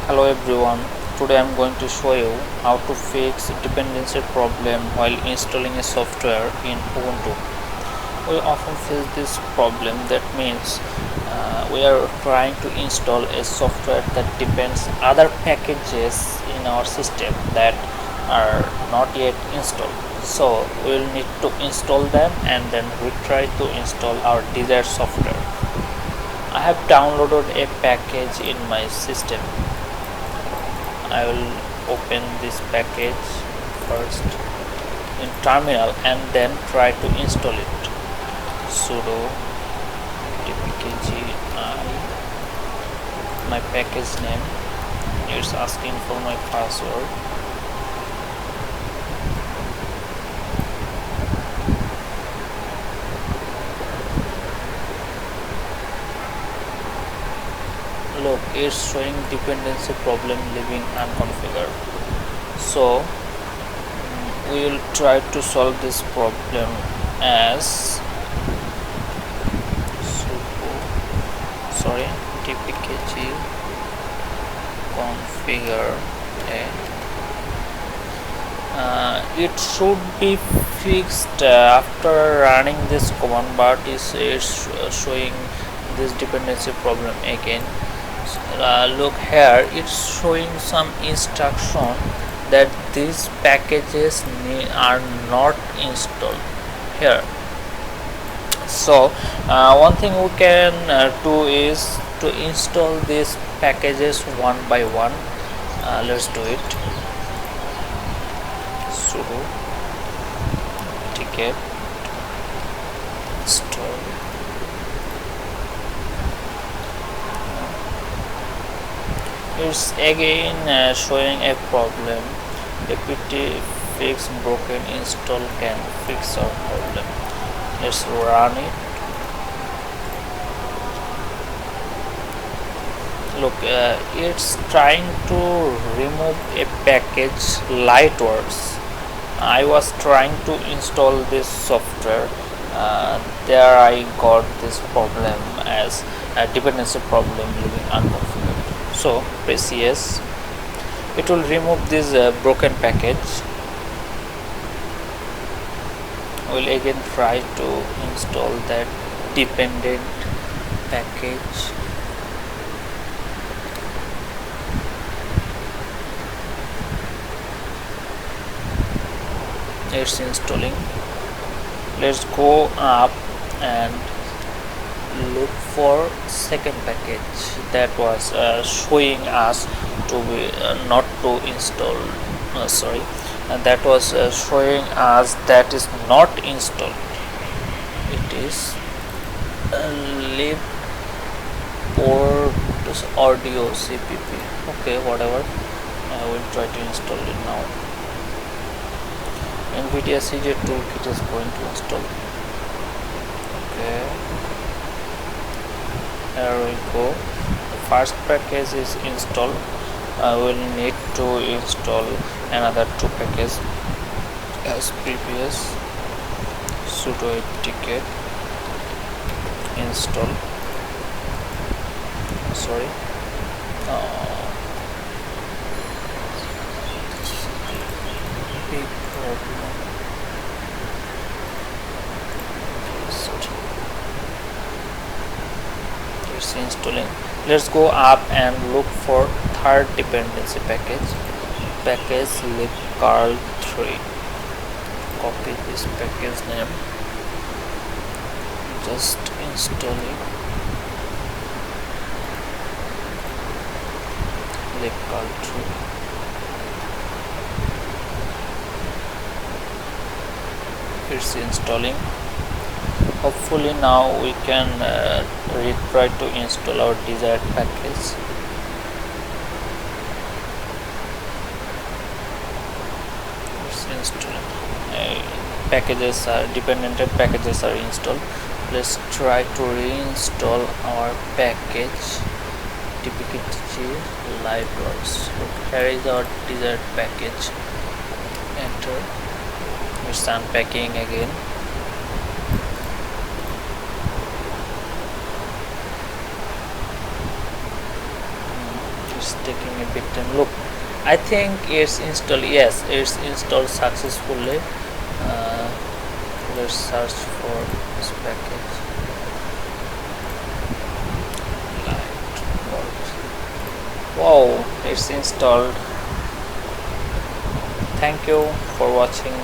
Hello everyone, today I am going to show you how to fix dependency problem while installing a software in Ubuntu. We often face this problem, that means we are trying to install a software that depends other packages in our system that are not yet installed. So we will need to install them and then we try to install our desired software. I have downloaded a package in my system. I will open this package first in terminal and then try to install it. Sudo dpkgi, my package name, it's asking for my password. Look, it's showing dependency problem leaving unconfigured. So we will try to solve this problem as dpkg configure it should be fixed after running this command, but it's showing this dependency problem again. Look here, it's showing some instruction that these packages are not installed here. So one thing we can do is to install these packages one by one. Let's do it. Sudo ticket install. It's again showing a problem. apt fix broken install can fix our problem. Let's run it. Look, it's trying to remove a package Lightworks. I was trying to install this software. There I got this problem as a dependency problem leaving unconfigured. So press yes. It will remove this broken package. We'll again try to install that dependent package. It's installing. Let's go up and look for second package that was showing us to be not to install. And that was showing us that is not installed. It is lib port audio cpp. Okay, whatever. I will try to install it now. NVIDIA CJ toolkit is going to install. Okay, here we go. The first package is installed. I will need to install another two packages as previous. Sudo ticket install. Big problem. It's installing. Let's go up and look for third dependency package libcarl3. Copy this package name, just install it. libcarl3. It's installing. Hopefully now we can try to install our desired package. It's installing. Packages are dependent packages are installed. Let's try to reinstall our package dpkg Lightworks. Look, here is our desired package. Enter. It's unpacking again. it's taking a bit time. Look, I think it's installed. Yes, it's installed successfully. uh, let's search for this package. Wow, it's installed. Thank you for watching.